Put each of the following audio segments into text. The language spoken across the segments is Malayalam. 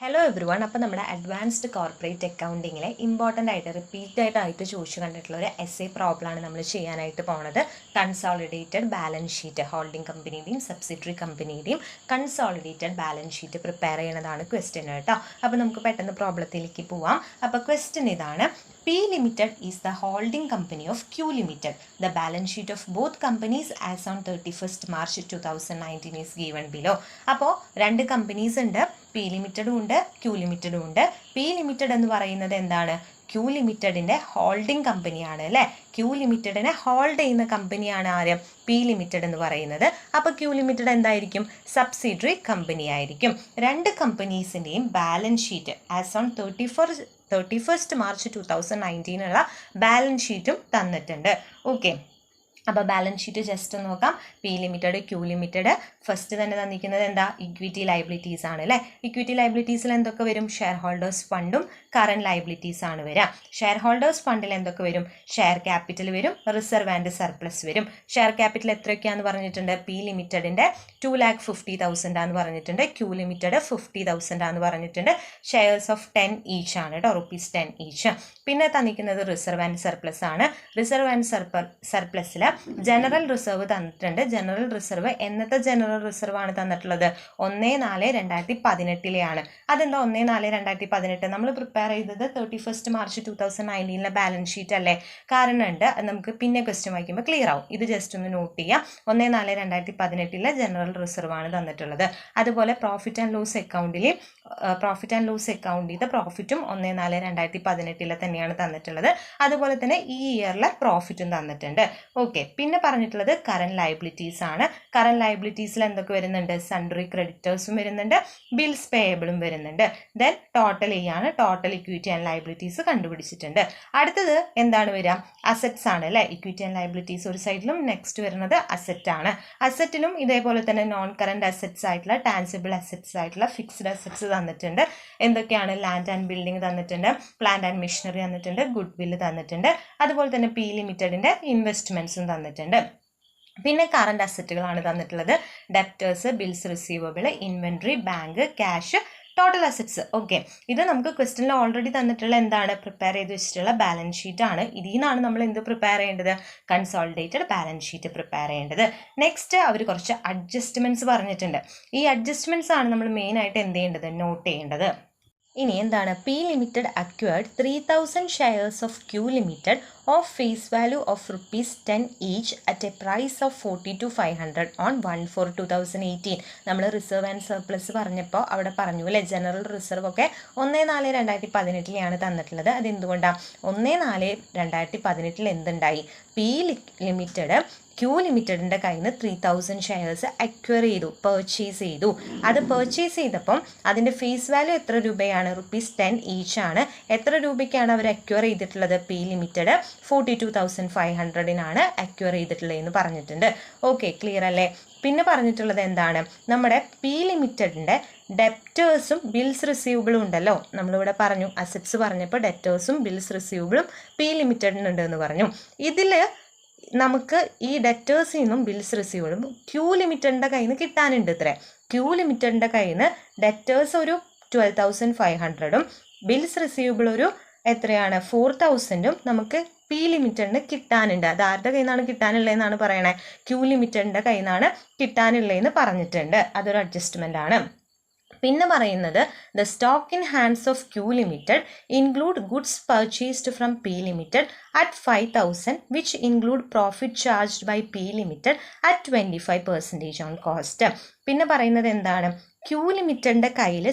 Hello every one. അപ്പോൾ നമ്മുടെ അഡ്വാൻസ്ഡ് കോർപ്പറേറ്റ് അക്കൗണ്ടിങ്ങിലെ ഇമ്പോർട്ടൻ്റ് ആയിട്ട് റിപ്പീറ്റായിട്ട് ചോദിച്ചു കണ്ടിട്ടുള്ള ഒരു എസ്എ പ്രോബ്ലമാണ് നമ്മൾ ചെയ്യാനായിട്ട് പോണത്. കൺസോളിഡേറ്റഡ് ബാലൻസ് ഷീറ്റ്, ഹോൾഡിംഗ് കമ്പനിയുടെയും സബ്സിഡറി കമ്പനിയുടെയും കൺസോളിഡേറ്റഡ് ബാലൻസ് ഷീറ്റ് പ്രിപ്പയർ ചെയ്യണതാണ് ക്വസ്റ്റ്യൻ കേട്ടോ. അപ്പോൾ നമുക്ക് പെട്ടെന്ന് പ്രോബ്ലത്തിലേക്ക് പോവാം. അപ്പോൾ ക്വസ്റ്റ്യൻ ഇതാണ്: P Limited is the holding company of Q Limited. The balance sheet of both companies as on 31st March 2019 is given below. അപ്പോൾ രണ്ട് കമ്പനീസ് ഉണ്ട്, പി ലിമിറ്റഡും ഉണ്ട് ക്യൂ ലിമിറ്റഡും ഉണ്ട്. പി ലിമിറ്റഡ് എന്ന് പറയുന്നത് എന്താണ്? ക്യൂ ലിമിറ്റഡിൻ്റെ ഹോൾഡിംഗ് കമ്പനിയാണ് അല്ലേ. ക്യൂ ലിമിറ്റഡിനെ ഹോൾഡ് ചെയ്യുന്ന കമ്പനിയാണ് ആര്? പി ലിമിറ്റഡ് എന്ന് പറയുന്നത്. അപ്പോൾ ക്യൂ ലിമിറ്റഡ് എന്തായിരിക്കും? സബ്സിഡറി കമ്പനി ആയിരിക്കും. രണ്ട് കമ്പനീസിൻ്റെയും balance sheet as on 31st March 2019 balance ഷീറ്റും തന്നിട്ടുണ്ട്. ഓക്കെ, അപ്പോൾ ബാലൻസ് ഷീറ്റ് ജസ്റ്റ് നോക്കാം. P limited, Q limited. First തന്നെ തന്നിരിക്കുന്നത് എന്താ? ഇക്വിറ്റി ലയബിലിറ്റീസ് ആണ് അല്ലേ. ഇക്വിറ്റി ലയബിലിറ്റീസിൽ എന്തൊക്കെ വരും? ഷെയർ ഹോൾഡേഴ്സ് ഫണ്ടും കറണ്ട് ലയബിലിറ്റീസ് ആണ് വരിക. ഷെയർ ഹോൾഡേഴ്സ് ഫണ്ടിൽ എന്തൊക്കെ വരും? ഷെയർ ക്യാപിറ്റൽ വരും, റിസർവ് ആൻഡ് സർപ്ലസ് വരും. ഷെയർ ക്യാപിറ്റൽ എത്രയൊക്കെയാണെന്ന് പറഞ്ഞിട്ടുണ്ട്? പി ലിമിറ്റഡിൻ്റെ 2,50,000 ആണെന്ന് പറഞ്ഞിട്ടുണ്ട്, ക്യൂ ലിമിറ്റഡ് 50,000 ആണെന്ന് പറഞ്ഞിട്ടുണ്ട്. ഷെയർസ് ഓഫ് 10 ഈച്ച് ആണ് കേട്ടോ, ₹10 ഈച്ച്. പിന്നെ തന്നിരിക്കുന്നത് റിസർവ് ആൻഡ് സർപ്ലസ് ആണ്. റിസർവ് ആൻഡ് സർപ്ലസിൽ ജനറൽ റിസർവ് തന്നിട്ടുണ്ട്. ജനറൽ റിസർവ് എന്നത്തെ ജനറൽ റിസർവ് ആണ് തന്നിട്ടുള്ളത്? 1/4/2018 അതെന്താ 1/4/2018? നമ്മൾ പ്രിപ്പയർ ചെയ്തത് 31st March 2019 ബാലൻസ് ഷീറ്റ് അല്ലേ. കാരണം ഉണ്ട്, അത് നമുക്ക് പിന്നെ ക്വസ്റ്റ്യൻ വായിക്കുമ്പോൾ ക്ലിയർ ആവും. ഇത് ജസ്റ്റ് ഒന്ന് നോട്ട് ചെയ്യാം. 1/4/2018 ജനറൽ റിസർവ് ആണ് തന്നിട്ടുള്ളത്. അതുപോലെ പ്രോഫിറ്റ് ആൻഡ് ലോസ് അക്കൗണ്ടിൽ പ്രോഫിറ്റും 1/4/2018 തന്നെയാണ് തന്നിട്ടുള്ളത്. അതുപോലെ തന്നെ ഈ ഇയറിലെ പ്രോഫിറ്റും തന്നിട്ടുണ്ട്. ഓക്കെ, പിന്നെ പറഞ്ഞിട്ടുള്ളത് കറണ്ട് ലയബിലിറ്റീസ് ആണ്. കറണ്ട് ലയബിലിറ്റീസിൽ എന്തൊക്കെ വരുന്നുണ്ട്? സൺഡറി ക്രെഡിറ്റേഴ്സും വരുന്നുണ്ട്, ബിൽസ് പേയബിളും വരുന്നുണ്ട്. ദെൻ ടോട്ടൽ ആണ്, ടോട്ടൽ ഇക്വിറ്റി ആൻഡ് ലയബിലിറ്റീസ് കണ്ടുപിടിച്ചിട്ടുണ്ട്. അടുത്തത് എന്താണ് വരിക? അസറ്റ്സ് ആണ് അല്ലേ. ഇക്വിറ്റി ആൻഡ് ലയബിലിറ്റീസ് ഒരു സൈഡിലും നെക്സ്റ്റ് വരുന്നത് അസറ്റ് ആണ്. അസറ്റിലും ഇതേപോലെ തന്നെ നോൺ കറണ്ട് അസറ്റ്സ് ആയിട്ടുള്ള, ടാൻസിബിൾ അസറ്റ്സ് ആയിട്ടുള്ള ഫിക്സ്ഡ് അസറ്റ്സ് തന്നിട്ടുണ്ട്. എന്തൊക്കെയാണ്? ലാൻഡ് ആൻഡ് ബിൽഡിംഗ് തന്നിട്ടുണ്ട്, പ്ലാന്റ് ആൻഡ് മെഷീനറി തന്നിട്ടുണ്ട്, ഗുഡ് വില്ല് തന്നിട്ടുണ്ട്. അതുപോലെ തന്നെ പി ലിമിറ്റഡിൻ്റെ ഇൻവെസ്റ്റ്മെൻറ്റ്സും തന്നിട്ടുണ്ട്. പിന്നെ കറണ്ട് അസറ്റുകളാണ് തന്നിട്ടുള്ളത്: debtors, bills receivable, inventory, bank, cash, total assets. Okay, ഇത് നമുക്ക് ക്വസ്റ്റ്യനിൽ ഓൾറെഡി തന്നിട്ടുള്ള എന്താണ്? പ്രിപ്പയർ ചെയ്ത് വെച്ചിട്ടുള്ള ബാലൻസ് ഷീറ്റ് ആണ്. ഇതിൽ നിന്നാണ് നമ്മൾ എന്ത് പ്രിപ്പയർ ചെയ്യേണ്ടത്? കൺസോളിഡേറ്റഡ് ബാലൻസ് ഷീറ്റ് പ്രിപ്പയർ ചെയ്യേണ്ടത്. നെക്സ്റ്റ് അവർ കുറച്ച് അഡ്ജസ്റ്റ്മെൻറ്റ്സ് പറഞ്ഞിട്ടുണ്ട്. ഈ അഡ്ജസ്റ്റ്മെൻറ്റ്സ് ആണ് നമ്മൾ മെയിനായിട്ട് എന്ത് ചെയ്യേണ്ടത്? നോട്ട് ചെയ്യേണ്ടത്. ഇനി എന്താണ്? P limited acquired 3,000 shares of Q limited of face value of ₹10 each at a price of 42,500 on 1/4/2018. നമ്മൾ റിസർവ് ആൻഡ് സർപ്ലസ് പറഞ്ഞപ്പോൾ അവിടെ പറഞ്ഞു അല്ലേ, ജനറൽ റിസർവ് ഒക്കെ 1/4/2018 തന്നിട്ടുള്ളത്. അതെന്തുകൊണ്ടാണ്? 1/4/2018 എന്തുണ്ടായി? പി ലിമിറ്റഡ് ക്യൂ ലിമിറ്റഡിൻ്റെ കയ്യിൽ നിന്ന് 3,000 ഷെയർസ് അക്വയർ ചെയ്തു, പർച്ചേസ് ചെയ്തു. അത് പർച്ചേസ് ചെയ്തപ്പം അതിൻ്റെ ഫേസ് വാല്യൂ എത്ര രൂപയാണ്? ₹10 ഈച്ച് ആണ്. എത്ര രൂപയ്ക്കാണ് അവർ അക്വയർ ചെയ്തിട്ടുള്ളത്? പി ലിമിറ്റഡ് 42,500 അക്വയർ ചെയ്തിട്ടുള്ളതെന്ന് പറഞ്ഞിട്ടുണ്ട്. ഓക്കെ, ക്ലിയർ അല്ലേ? പിന്നെ പറഞ്ഞിട്ടുള്ളത് എന്താണ്? നമ്മുടെ പി ലിമിറ്റഡിൻ്റെ ഡെപ്റ്റേഴ്സും ബിൽസ് റിസീവബിളും ഉണ്ടല്ലോ. നമ്മളിവിടെ പറഞ്ഞു, അസറ്റ്സ് പറഞ്ഞപ്പോൾ ഡെപ്റ്റേഴ്സും ബിൽസ് റിസീവബിളും പി ലിമിറ്റഡിനുണ്ട് എന്ന് പറഞ്ഞു. ഇതിൽ നമുക്ക് ഈ ഡെറ്റേഴ്സിൽ നിന്നും ബിൽസ് റിസീവബിളും ക്യൂ ലിമിറ്റഡിൻ്റെ കയ്യിൽ നിന്ന് കിട്ടാനുണ്ട്. ഇത്രേ, ക്യൂ ലിമിറ്റഡിൻ്റെ കയ്യിൽ നിന്ന് ഡെറ്റേഴ്സ് ഒരു 12,500 ബിൽസ് റിസീവബിൾ ഒരു എത്രയാണ്? 4,000 നമുക്ക് പി ലിമിറ്റഡിന് കിട്ടാനുണ്ട്. അത് ആരുടെ കയ്യിൽ നിന്നാണ് കിട്ടാനുള്ളതെന്നാണ് പറയണേ? ക്യൂ ലിമിറ്റഡിൻ്റെ കയ്യിൽ നിന്നാണ് കിട്ടാനുള്ളതെന്ന് പറഞ്ഞിട്ടുണ്ട്. അതൊരു അഡ്ജസ്റ്റ്മെൻ്റ് ആണ്. പിന്നെ പറയുന്നത് the stock in hands of Q limited include goods purchased from P limited at 5,000 which include profit charged by P limited at 25% on cost. പിന്നെ പറയുന്നത് എന്താണ്? ക്യൂ ലിമിറ്റഡിൻ്റെ കയ്യിൽ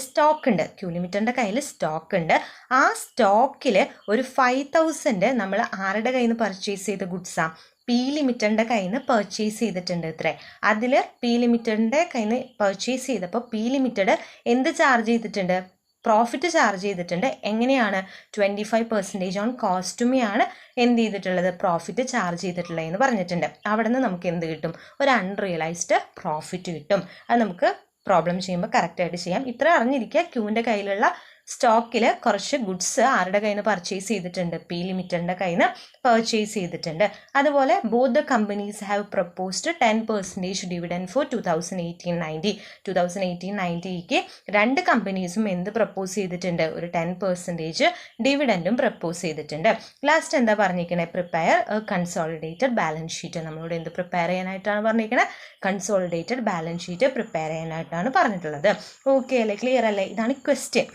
സ്റ്റോക്ക് ഉണ്ട്. ആ സ്റ്റോക്കിൽ ഒരു 5,000 നമ്മൾ ആരുടെ കയ്യിൽ നിന്ന് പർച്ചേസ് ചെയ്ത ഗുഡ്സാണ്? പി ലിമിറ്റഡിൻ്റെ കയ്യിൽ നിന്ന് പർച്ചേസ് ചെയ്തിട്ടുണ്ട്. ഇത്രേ, അതിൽ പി ലിമിറ്റഡിൻ്റെ കയ്യിൽ നിന്ന് പർച്ചേസ് ചെയ്തപ്പോൾ പി ലിമിറ്റഡ് എന്ത് ചാർജ് ചെയ്തിട്ടുണ്ട്? പ്രോഫിറ്റ് ചാർജ് ചെയ്തിട്ടുണ്ട്. എങ്ങനെയാണ്? 25% ഓൺ കോസ്റ്റുമെയാണ് എന്ത് ചെയ്തിട്ടുള്ളത്? പ്രോഫിറ്റ് ചാർജ് ചെയ്തിട്ടുള്ളതെന്ന് പറഞ്ഞിട്ടുണ്ട്. അവിടെ നിന്ന് നമുക്ക് എന്ത് കിട്ടും? ഒരു അൺറിയലൈസ്ഡ് പ്രോഫിറ്റ് കിട്ടും. അത് നമുക്ക് പ്രോബ്ലം ചെയ്യുമ്പോൾ കറക്റ്റായിട്ട് ചെയ്യാം. ഇത്ര അറിഞ്ഞിരിക്കുക, ക്യൂവിൻ്റെ കയ്യിലുള്ള സ്റ്റോക്കിൽ കുറച്ച് ഗുഡ്സ് ആരുടെ കയ്യിൽ നിന്ന് പർച്ചേസ് ചെയ്തിട്ടുണ്ട്, പി ലിമിറ്റഡിൻ്റെ കയ്യിൽ നിന്ന് പർച്ചേസ് ചെയ്തിട്ടുണ്ട്. അതുപോലെ both the companies have proposed 10% dividend for 2018-19. 2018-19ക്ക് രണ്ട് കമ്പനീസും എന്ത് പ്രപ്പോസ് ചെയ്തിട്ടുണ്ട്, ഒരു 10% ഡിവിഡൻഡും പ്രപ്പോസ് ചെയ്തിട്ടുണ്ട്. ലാസ്റ്റ് എന്താ പറഞ്ഞിരിക്കണേ, പ്രിപ്പയർ കൺസോളിഡേറ്റഡ് ബാലൻസ് ഷീറ്റ്. നമ്മളോട് എന്ത് പ്രിപ്പയർ ചെയ്യാനായിട്ടാണ് പറഞ്ഞിരിക്കണേ, കൺസോളിഡേറ്റഡ് ബാലൻസ് ഷീറ്റ് പ്രിപ്പയർ ചെയ്യാനായിട്ടാണ് പറഞ്ഞിട്ടുള്ളത്. ഓക്കെ അല്ലേ, ക്ലിയർ അല്ലേ? ഇതാണ് ക്വസ്റ്റ്യൻ.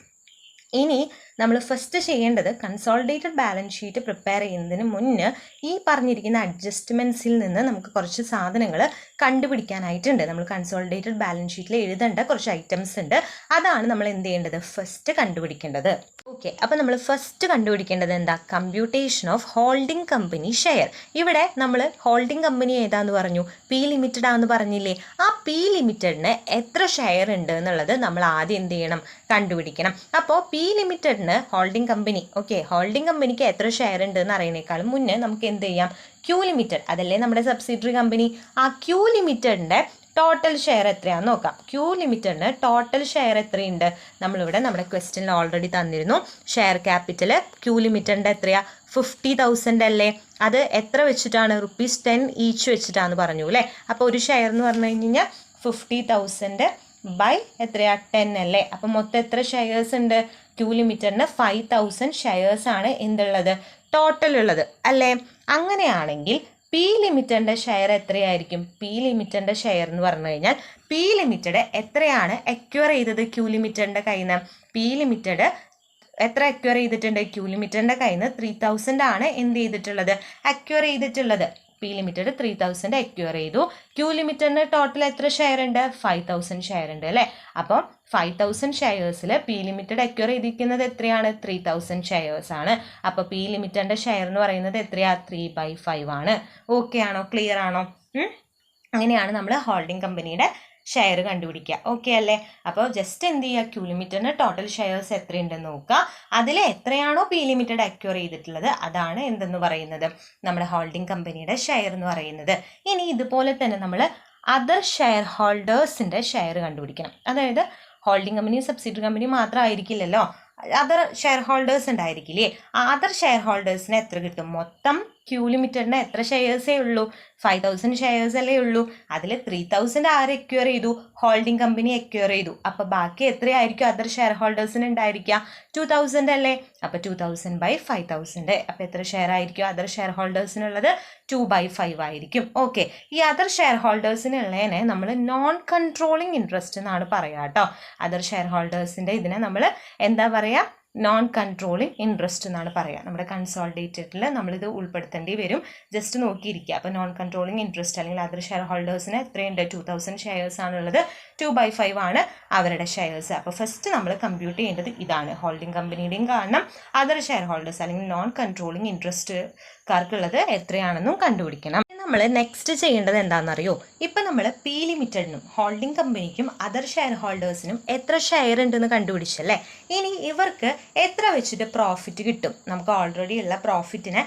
ഇനി നമ്മൾ ഫസ്റ്റ് ചെയ്യേണ്ടത് കൺസോളിഡേറ്റഡ് ബാലൻസ് ഷീറ്റ് പ്രിപ്പയർ ചെയ്യുന്നതിന് മുന്നേ ഈ പറഞ്ഞിരിക്കുന്ന അഡ്ജസ്റ്റ്മെൻറ്റ്സിൽ നിന്ന് നമുക്ക് കുറച്ച് സാധനങ്ങൾ കണ്ടുപിടിക്കാനായിട്ടുണ്ട്. നമ്മൾ കൺസോളിഡേറ്റഡ് ബാലൻസ് ഷീറ്റിൽ എഴുതേണ്ട കുറച്ച് ഐറ്റംസ് ഉണ്ട്. അതാണ് നമ്മൾ എന്ത് ചെയ്യേണ്ടത്, ഫസ്റ്റ് കണ്ടുപിടിക്കേണ്ടത്. ഓക്കെ, അപ്പോൾ നമ്മൾ ഫസ്റ്റ് കണ്ടുപിടിക്കേണ്ടത് എന്താ, computation of holding company share. ഇവിടെ നമ്മൾ ഹോൾഡിംഗ് കമ്പനി ഏതാന്ന് പറഞ്ഞു, പി ലിമിറ്റഡ് ആണെന്ന് പറഞ്ഞില്ലേ. ആ പി ലിമിറ്റഡിന് എത്ര ഷെയർ ഉണ്ട് എന്നുള്ളത് നമ്മൾ ആദ്യം എന്ത് ചെയ്യണം, കണ്ടുപിടിക്കണം. അപ്പോൾ പി ലിമിറ്റഡിന് ഹോൾഡിംഗ് കമ്പനി, ഓക്കെ, ഹോൾഡിംഗ് കമ്പനിക്ക് എത്ര ഷെയർ ഉണ്ട് എന്ന് അറിയണേക്കാളും മുന്നേ നമുക്ക് എന്ത് ചെയ്യാം, ക്യൂ ലിമിറ്റഡ് അതല്ലേ നമ്മുടെ സബ്സിഡറി കമ്പനി, ആ ക്യൂ ലിമിറ്റഡിൻ്റെ ടോട്ടൽ ഷെയർ എത്രയാണെന്ന് നോക്കാം. ക്യൂ ലിമിറ്റഡിന് ടോട്ടൽ ഷെയർ എത്രയുണ്ട്, നമ്മളിവിടെ നമ്മുടെ ക്വസ്റ്റ്യനിൽ ഓൾറെഡി തന്നിരുന്നു. ഷെയർ ക്യാപിറ്റൽ ക്യൂ ലിമിറ്റഡിൻ്റെ എത്രയാ, 50,000 അല്ലേ. അത് എത്ര വെച്ചിട്ടാണ്, ₹10 ഈച്ച് വെച്ചിട്ടാന്ന് പറഞ്ഞു അല്ലേ. അപ്പോൾ ഒരു ഷെയർ എന്ന് പറഞ്ഞു കഴിഞ്ഞാൽ 50,000 ബൈ എത്രയാ, 10 അല്ലേ. അപ്പോൾ മൊത്തം എത്ര ഷെയർസ് ഉണ്ട്, ക്യൂ ലിമിറ്റഡിന് 5,000 ഷെയർസ് ആണ് എന്തുള്ളത്, ടോട്ടൽ ഉള്ളത് അല്ലേ. അങ്ങനെയാണെങ്കിൽ പി ലിമിറ്റഡിൻ്റെ ഷെയർ എത്രയായിരിക്കും, പി ലിമിറ്റഡിൻ്റെ ഷെയർ എന്ന് പറഞ്ഞു കഴിഞ്ഞാൽ പി ലിമിറ്റഡ് എത്രയാണ് അക്വയർ ചെയ്തത് ക്യൂ ലിമിറ്റഡിൻ്റെ കയ്യിൽ നിന്ന്, പി ലിമിറ്റഡ് എത്ര അക്വയർ ചെയ്തിട്ടുണ്ട്, ക്യൂ ലിമിറ്റഡിൻ്റെ കയ്യിൽ നിന്ന് 3,000 ആണ് എന്ത് ചെയ്തിട്ടുള്ളത്, അക്വയർ ചെയ്തിട്ടുള്ളത്. പി ലിമിറ്റഡ് 3,000 അക്വയർ ചെയ്തു. ക്യൂ ലിമിറ്റഡിന് ടോട്ടൽ എത്ര ഷെയർ ഉണ്ട്, 5,000 ഷെയർ ഉണ്ട് അല്ലേ. അപ്പം 5,000 ഷെയർസിൽ പി ലിമിറ്റഡ് അക്വയർ ചെയ്തിരിക്കുന്നത് എത്രയാണ്, 3,000 ഷെയർസ് ആണ്. അപ്പോൾ പി ലിമിറ്റഡിൻ്റെ ഷെയർ എന്ന് പറയുന്നത് എത്രയാ, 3/5 ആണ്. ഓക്കെ ആണോ, ക്ലിയർ ആണോ? അങ്ങനെയാണ് നമ്മൾ ഹോൾഡിംഗ് കമ്പനിയുടെ ഷെയർ കണ്ടുപിടിക്കുക. ഓക്കെ അല്ലേ. അപ്പോൾ ജസ്റ്റ് എന്ത് ചെയ്യുക, ക്യൂ ലിമിറ്റഡിന് ടോട്ടൽ ഷെയർസ് എത്രയുണ്ടെന്ന് നോക്കുക. അതിൽ എത്രയാണോ പി ലിമിറ്റഡ് അക്വയർ ചെയ്തിട്ടുള്ളത് അതാണ് എന്തെന്ന് പറയുന്നത്, നമ്മുടെ ഹോൾഡിംഗ് കമ്പനിയുടെ ഷെയർ എന്ന് പറയുന്നത്. ഇനി ഇതുപോലെ തന്നെ നമ്മൾ അതർ ഷെയർ ഹോൾഡേഴ്സിൻ്റെ ഷെയർ കണ്ടുപിടിക്കണം. അതായത് ഹോൾഡിംഗ് കമ്പനി സബ്സിഡറി കമ്പനി മാത്രമായിരിക്കില്ലല്ലോ, അതർ ഷെയർ ഹോൾഡേഴ്സ് ഉണ്ടായിരിക്കില്ലേ. അതർ ഷെയർ ഹോൾഡേഴ്സിന് എത്ര കിട്ടും, മൊത്തം ക്യൂ ലിമിറ്റഡിന് എത്ര ഷെയർസേ ഉള്ളൂ, 5,000 ഷെയർസ് അല്ലേ ഉള്ളൂ. അതിൽ 3,000 ആര് അക്വയർ ചെയ്തു, ഹോൾഡിംഗ് കമ്പനി അക്വയർ ചെയ്തു. അപ്പോൾ ബാക്കി എത്രയായിരിക്കും അതർ ഷെയർ ഹോൾഡേഴ്സിന് ഉണ്ടായിരിക്കുക, 2,000 അല്ലേ. അപ്പോൾ 2,000 ബൈ 5,000. അപ്പോൾ എത്ര ഷെയർ ആയിരിക്കും അതർ ഷെയർ ഹോൾഡേഴ്സിനുള്ളത്, 2/5 ആയിരിക്കും. ഓക്കെ, ഈ അതർ ഷെയർ ഹോൾഡേഴ്സിനുള്ളതിനെ നമ്മൾ നോൺ കൺട്രോളിങ് ഇൻട്രസ്റ്റ് എന്നാണ് പറയുക കേട്ടോ. അതർ ഷെയർ ഹോൾഡേഴ്സിൻ്റെ ഇതിനെ നമ്മൾ എന്താ പറയുക, നോൺ കൺട്രോളിങ് ഇൻട്രസ്റ്റ് എന്നാണ് പറയുക. നമ്മുടെ കൺസോളിഡേറ്റഡിൽ നമ്മളിത് ഉൾപ്പെടുത്തേണ്ടി വരും. ജസ്റ്റ് നോക്കിയിരിക്കുക. അപ്പോൾ നോൺ കൺട്രോളിങ് ഇൻട്രസ്റ്റ് അല്ലെങ്കിൽ അതർ ഷെയർ ഹോൾഡേഴ്സിന് എത്രയുണ്ട്, 2,000 ഷെയർസ് ആണുള്ളത്, 2/5 ആണ് അവരുടെ ഷെയർസ്. അപ്പോൾ ഫസ്റ്റ് നമ്മൾ കമ്പ്യൂട്ട് ചെയ്യേണ്ടത് ഇതാണ്. ഹോൾഡിംഗ് കമ്പനിയുടെയും കാരണം അതർ ഷെയർ ഹോൾഡേഴ്സ് അല്ലെങ്കിൽ നോൺ കൺട്രോളിങ് ഇൻട്രസ്റ്റ്കാർക്കുള്ളത് എത്രയാണെന്നും കണ്ടുപിടിക്കണം. നമ്മൾ നെക്സ്റ്റ് ചെയ്യേണ്ടത് എന്താണെന്നറിയോ, ഇപ്പം നമ്മൾ പി ലിമിറ്റഡിനും ഹോൾഡിംഗ് കമ്പനിക്കും അതർ ഷെയർ ഹോൾഡേഴ്സിനും എത്ര ഷെയർ ഉണ്ടെന്ന് കണ്ടുപിടിച്ചല്ലേ. ഇനി ഇവർക്ക് എത്ര വെച്ചിട്ട് പ്രോഫിറ്റ് കിട്ടും, നമുക്ക് ഓൾറെഡി ഉള്ള പ്രോഫിറ്റിനെ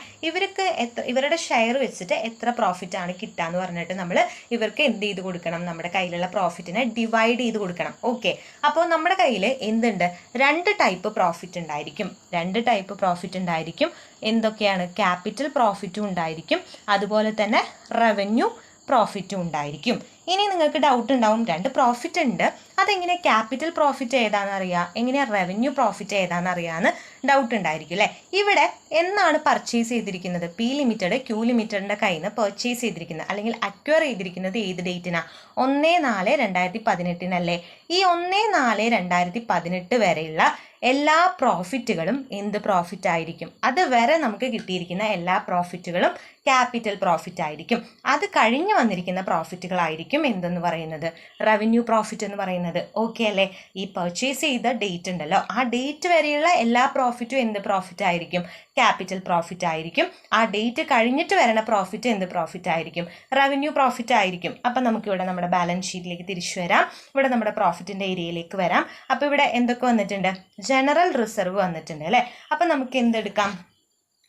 ഇവരുടെ ഷെയർ വെച്ചിട്ട് എത്ര പ്രോഫിറ്റാണ് കിട്ടുക എന്ന് പറഞ്ഞിട്ട് നമ്മൾ ഇവർക്ക് എന്ത് ചെയ്ത് കൊടുക്കണം, നമ്മുടെ കയ്യിലുള്ള പ്രോഫിറ്റിനെ ഡിവൈഡ് ചെയ്ത് കൊടുക്കണം. ഓക്കെ, അപ്പോൾ നമ്മുടെ കയ്യിൽ എന്തുണ്ട്, 2 ടൈപ്പ് പ്രോഫിറ്റ് ഉണ്ടായിരിക്കും. 2 ടൈപ്പ് പ്രോഫിറ്റ് ഉണ്ടായിരിക്കും. എന്തൊക്കെയാണ്, ക്യാപിറ്റൽ പ്രോഫിറ്റും ഉണ്ടായിരിക്കും, അതുപോലെ തന്നെ റവന്യൂ പ്രോഫിറ്റും ഉണ്ടായിരിക്കും. ഇനി നിങ്ങൾക്ക് ഡൗട്ട് ഉണ്ടാവും, 2 പ്രോഫിറ്റ് ഉണ്ട്, അതെങ്ങനെ ക്യാപിറ്റൽ പ്രോഫിറ്റ് ഏതാണെന്നറിയാം, എങ്ങനെയാണ് റവന്യൂ പ്രോഫിറ്റ് ഏതാണെന്നറിയാമെന്ന് ഡൗട്ട് ഉണ്ടായിരിക്കും അല്ലേ. ഇവിടെ എന്നാണ് പർച്ചേസ് ചെയ്തിരിക്കുന്നത്, പി ലിമിറ്റഡ് ക്യൂ ലിമിറ്റഡിൻ്റെ കയ്യിൽ നിന്ന് പർച്ചേസ് ചെയ്തിരിക്കുന്നത് അല്ലെങ്കിൽ അക്വയർ ചെയ്തിരിക്കുന്നത് ഏത് ഡേറ്റിനാണ്, 1/4/2018 ഈ 1/4/2018 വരെയുള്ള എല്ലാ പ്രോഫിറ്റുകളും എന്ത് പ്രോഫിറ്റ് ആയിരിക്കും, അതുവരെ നമുക്ക് കിട്ടിയിരിക്കുന്ന എല്ലാ പ്രോഫിറ്റുകളും ക്യാപിറ്റൽ പ്രോഫിറ്റ് ആയിരിക്കും. അത് കഴിഞ്ഞ് വന്നിരിക്കുന്ന പ്രോഫിറ്റുകളായിരിക്കും എന്തെന്ന് പറയുന്നത്, റവന്യൂ പ്രോഫിറ്റ് എന്ന് പറയുന്നത്. ഓക്കെ അല്ലേ. ഈ പർച്ചേസ് ചെയ്ത ഡേറ്റ് ഉണ്ടല്ലോ, ആ ഡേറ്റ് വരെയുള്ള എല്ലാ പ്രോഫിറ്റും എന്ത് പ്രോഫിറ്റ് ആയിരിക്കും, ക്യാപിറ്റൽ പ്രോഫിറ്റ് ആയിരിക്കും. ആ ഡേറ്റ് കഴിഞ്ഞിട്ട് വരണ പ്രോഫിറ്റ് എന്ത് പ്രോഫിറ്റ് ആയിരിക്കും, റവന്യൂ പ്രോഫിറ്റ് ആയിരിക്കും. അപ്പം നമുക്കിവിടെ നമ്മുടെ ബാലൻസ് ഷീറ്റിലേക്ക് തിരിച്ചു വരാം. ഇവിടെ നമ്മുടെ പ്രോഫിറ്റിൻ്റെ ഏരിയയിലേക്ക് വരാം. അപ്പോൾ ഇവിടെ എന്തൊക്കെ വന്നിട്ടുണ്ട്, ജനറൽ റിസർവ് വന്നിട്ടുണ്ട് അല്ലേ. അപ്പം നമുക്ക് എന്തെടുക്കാം,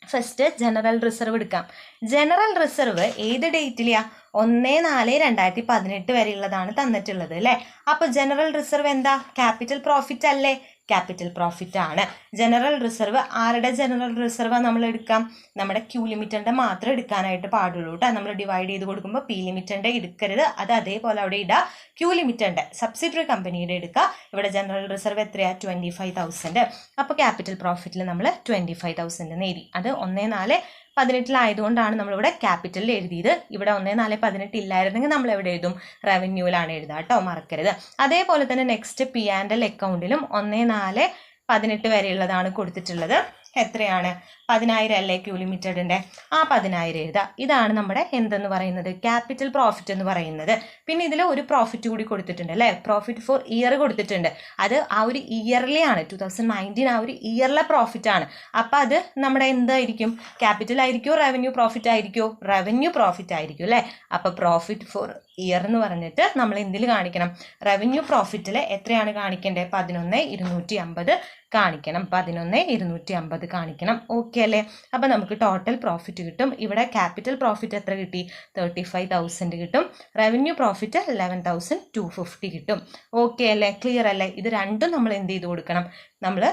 ഫസ്റ്റ് ജനറൽ റിസർവ് എടുക്കാം. ജനറൽ റിസർവ് ഏത് ഡേറ്റിലെയാണ്, 1/4/2018 വരെയുള്ളതാണ് തന്നിട്ടുള്ളത് അല്ലേ. അപ്പോൾ ജനറൽ റിസർവ് എന്താ, ക്യാപിറ്റൽ പ്രോഫിറ്റ് അല്ലേ. ക്യാപിറ്റൽ പ്രോഫിറ്റ് ആണ്. ജനറൽ റിസർവ്, ആരുടെ ജനറൽ റിസർവ് നമ്മൾ എടുക്കാം? നമ്മുടെ ക്യൂ ലിമിറ്ററിൻ്റെ മാത്രം എടുക്കാനായിട്ട് പാടുള്ളൂ കേട്ടോ. നമ്മൾ ഡിവൈഡ് ചെയ്ത് കൊടുക്കുമ്പോൾ പി ലിമിറ്ററിൻ്റെ എടുക്കരുത്, അത് അതേപോലെ അവിടെ ഇടുക. ക്യൂ ലിമിറ്ററിൻ്റെ സബ്സിഡറി കമ്പനിയുടെ എടുക്കുക. ഇവിടെ ജനറൽ റിസർവ് എത്രയാണ്? 25,000. അപ്പോൾ ക്യാപിറ്റൽ പ്രോഫിറ്റിൽ നമ്മൾ 25,000 നേടി. അത് 1/4/18 നമ്മളിവിടെ ക്യാപിറ്റലിൽ എഴുതിയത്. ഇവിടെ 1/4/18 ഇല്ലായിരുന്നെങ്കിൽ നമ്മൾ എവിടെ എഴുതും? റവന്യൂവിലാണ് എഴുതുക കേട്ടോ, മറക്കരുത്. അതേപോലെ തന്നെ നെക്സ്റ്റ് P&L അക്കൗണ്ടിലും 1/4/18 വരെയുള്ളതാണ് കൊടുത്തിട്ടുള്ളത്. എത്രയാണ്? 10,000 അല്ലേ ക്യൂ ലിമിറ്റഡിൻ്റെ? ആ 10,000 എഴുതുക. ഇതാണ് നമ്മുടെ എന്തെന്ന് പറയുന്നത്? ക്യാപിറ്റൽ പ്രോഫിറ്റ് എന്ന് പറയുന്നത്. പിന്നെ ഇതിൽ ഒരു പ്രോഫിറ്റ് കൂടി കൊടുത്തിട്ടുണ്ട് അല്ലേ? പ്രോഫിറ്റ് ഫോർ ഇയർ കൊടുത്തിട്ടുണ്ട്. അത് ആ ഒരു ഇയർലി ആണ്, 2019 ആ ഒരു ഇയറിലെ പ്രോഫിറ്റ് ആണ്. അപ്പം അത് നമ്മുടെ എന്തായിരിക്കും? ക്യാപിറ്റൽ ആയിരിക്കുമോ റവന്യൂ പ്രോഫിറ്റ് ആയിരിക്കുമോ? റവന്യൂ പ്രോഫിറ്റ് ആയിരിക്കും അല്ലേ? അപ്പോൾ പ്രോഫിറ്റ് ഫോർ ഇയർ എന്ന് പറഞ്ഞിട്ട് നമ്മൾ എന്തിൽ കാണിക്കണം? റവന്യൂ പ്രോഫിറ്റിൽ എത്രയാണ് കാണിക്കേണ്ടത്? 11,250 കാണിക്കണം. 11,250 കാണിക്കണം. ഓക്കെ അല്ലേ? അപ്പം നമുക്ക് ടോട്ടൽ പ്രോഫിറ്റ് കിട്ടും. ഇവിടെ ക്യാപിറ്റൽ പ്രോഫിറ്റ് എത്ര കിട്ടി? 35,000 കിട്ടും. റവന്യൂ പ്രോഫിറ്റ് 11,250 കിട്ടും. ഓക്കെ അല്ലേ? ക്ലിയർ അല്ലേ? ഇത് രണ്ടും നമ്മൾ എന്ത് ചെയ്ത് കൊടുക്കണം? നമ്മൾ